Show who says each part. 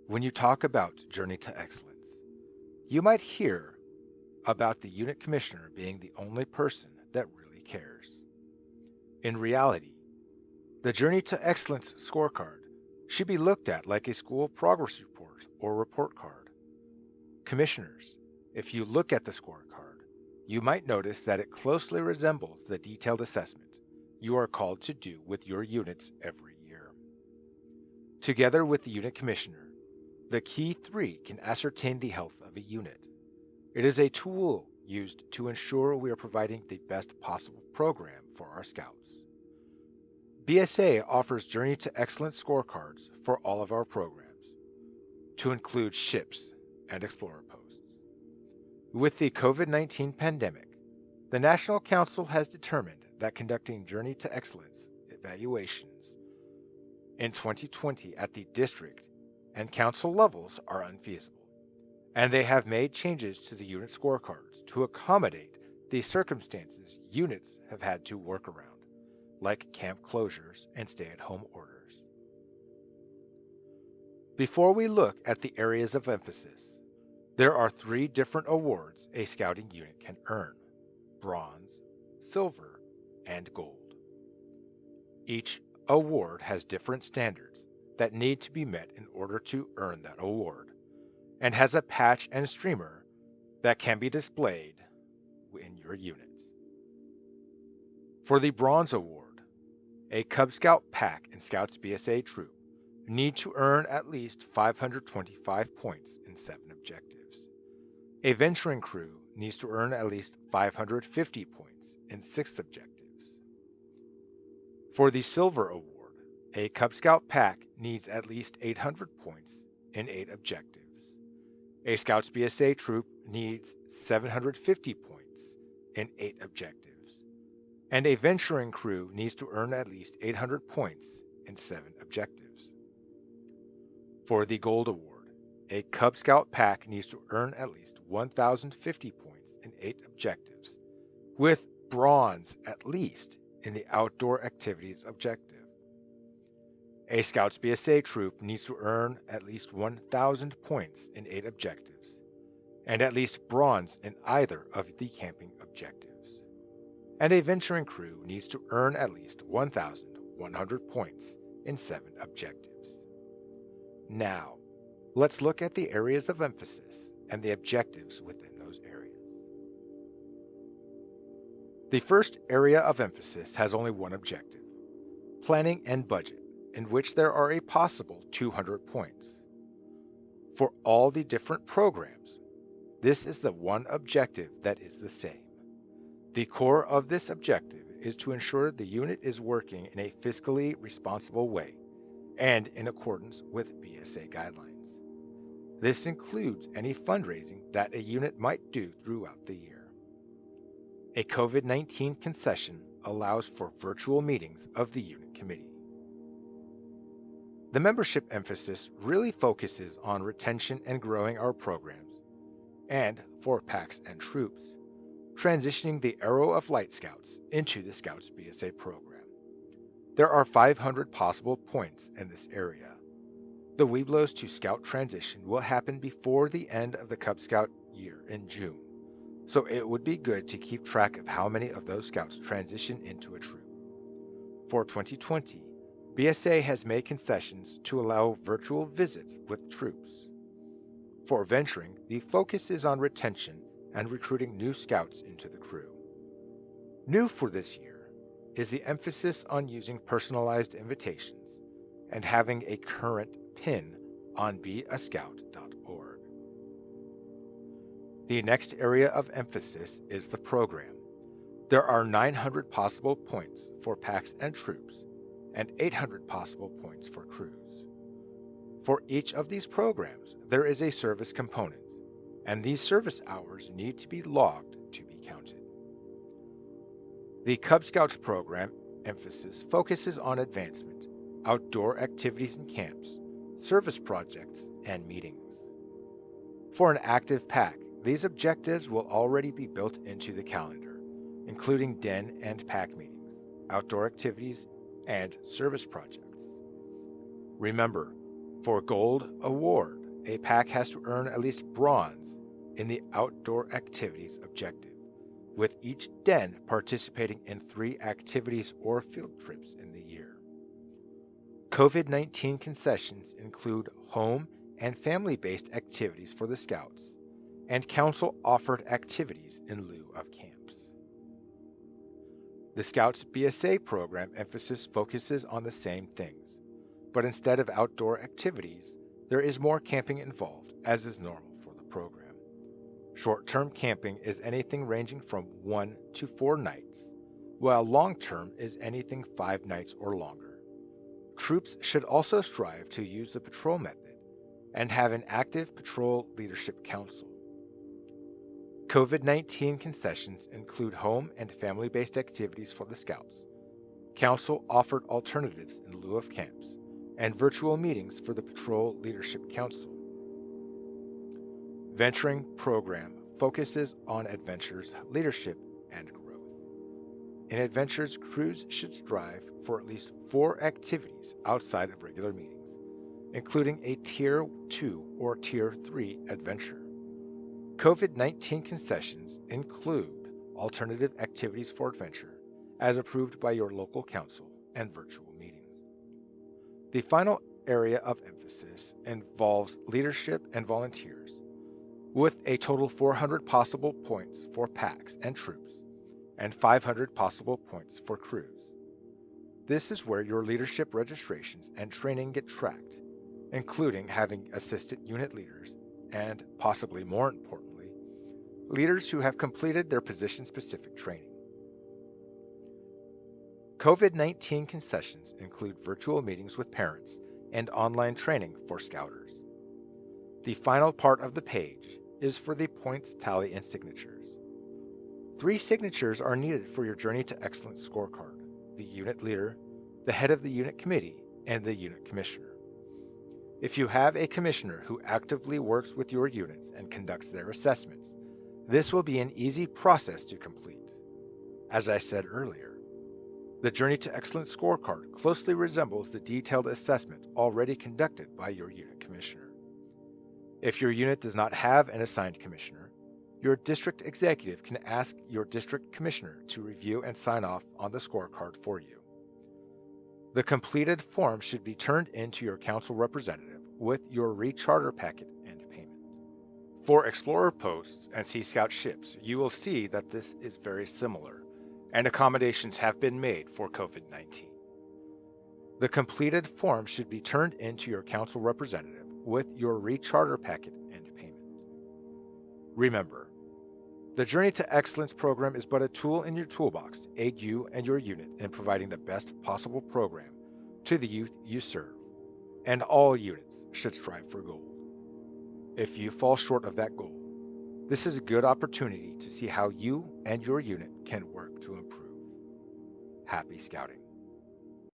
Speaker 1: When you talk about Journey to Excellence, you might hear about the unit commissioner being the only person that really cares. In reality, the Journey to Excellence scorecard should be looked at like a school progress report or report card. Commissioners, if you look at the scorecard, you might notice that it closely resembles the detailed assessment you are called to do with your units every year. Together with the unit commissioner, the key three can ascertain the health of a unit. It is a tool used to ensure we are providing the best possible program for our scouts. BSA offers Journey to Excellence scorecards for all of our programs, to include ships and explorer posts. With the COVID-19 pandemic, the National Council has determined that conducting Journey to Excellence evaluations in 2020 at the district and council levels are unfeasible, and they have made changes to the unit scorecards to accommodate the circumstances units have had to work around, like camp closures and stay-at-home orders. Before we look at the areas of emphasis, there are three different awards a scouting unit can earn: bronze, silver, and gold. Each award has different standards that need to be met in order to earn that award, and has a patch and streamer that can be displayed in your unit. For the Bronze Award, a Cub Scout pack and Scouts BSA troop need to earn at least 525 points in 7 objectives. A venturing crew needs to earn at least 550 points in 6 objectives. For the Silver Award, a Cub Scout pack needs at least 800 points in 8 objectives. A Scouts BSA troop needs 750 points in 8 objectives. And a venturing crew needs to earn at least 800 points in 7 objectives. For the Gold Award, a Cub Scout pack needs to earn at least 1,050 points in 8 objectives, with bronze at least in the Outdoor Activities objective. A Scouts BSA troop needs to earn at least 1,000 points in 8 objectives, and at least bronze in either of the camping objectives. And a venturing crew needs to earn at least 1,100 points in 7 objectives. Now, let's look at the areas of emphasis and the objectives within those areas. The first area of emphasis has only one objective: planning and budget, in which there are a possible 200 points. For all the different programs, this is the one objective that is the same. The core of this objective is to ensure the unit is working in a fiscally responsible way and in accordance with BSA guidelines. This includes any fundraising that a unit might do throughout the year. A COVID-19 concession allows for virtual meetings of the unit committee. The membership emphasis really focuses on retention and growing our programs, and for packs and troops, transitioning the Arrow of Light Scouts into the Scouts BSA program. There are 500 possible points in this area. The Webelos to Scout transition will happen before the end of the Cub Scout year in June, so it would be good to keep track of how many of those Scouts transition into a troop. For 2020, BSA has made concessions to allow virtual visits with troops. For venturing, the focus is on retention and recruiting new Scouts into the crew. New for this year is the emphasis on using personalized invitations and having a current pin on beascout.org. The next area of emphasis is the program. There are 900 possible points for packs and troops and 800 possible points for crews. For each of these programs, there is a service component, and these service hours need to be logged to be counted. The Cub Scouts program emphasis focuses on advancement, outdoor activities and camps, service projects, and meetings. For an active pack, these objectives will already be built into the calendar, including den and pack meetings, outdoor activities, and service projects. Remember, For Gold Award, a pack has to earn at least bronze in the outdoor activities objective, with each den participating in 3 activities or field trips in the year. COVID-19 concessions include home and family-based activities for the Scouts, and council-offered activities in lieu of camps. The Scouts BSA program emphasis focuses on the same things, but instead of outdoor activities, there is more camping involved, as is normal for the program. Short-term camping is anything ranging from 1 to 4 nights, while long-term is anything 5 nights or longer. Troops should also strive to use the patrol method and have an active patrol leadership council. COVID-19 concessions include home and family-based activities for the Scouts. Council offered alternatives in lieu of camps, and virtual meetings for the Patrol Leadership Council. Venturing program focuses on adventures, leadership, and growth. In adventures, crews should strive for at least 4 activities outside of regular meetings, including a Tier 2 or Tier 3 adventure. COVID-19 concessions include alternative activities for adventure, as approved by your local council, and virtual meetings. The final area of emphasis involves leadership and volunteers, with a total 400 possible points for packs and troops, and 500 possible points for crews. This is where your leadership registrations and training get tracked, including having assistant unit leaders and, possibly more importantly, leaders who have completed their position-specific training. COVID-19 concessions include virtual meetings with parents and online training for Scouters. The final part of the page is for the points tally and signatures. 3 signatures are needed for your Journey to Excellence scorecard: the unit leader, the head of the unit committee, and the unit commissioner. If you have a commissioner who actively works with your units and conducts their assessments, this will be an easy process to complete. As I said earlier, the Journey to Excellence scorecard closely resembles the detailed assessment already conducted by your unit commissioner. If your unit does not have an assigned commissioner, your district executive can ask your district commissioner to review and sign off on the scorecard for you. The completed form should be turned in to your council representative with your recharter packet and payment. For Explorer posts and Sea Scout ships, you will see that this is very similar, and accommodations have been made for COVID-19. The completed form should be turned in to your council representative with your recharter packet and payment. Remember, the Journey to Excellence program is but a tool in your toolbox to aid you and your unit in providing the best possible program to the youth you serve, and all units should strive for gold. If you fall short of that goal, this is a good opportunity to see how you and your unit can work to improve. Happy Scouting.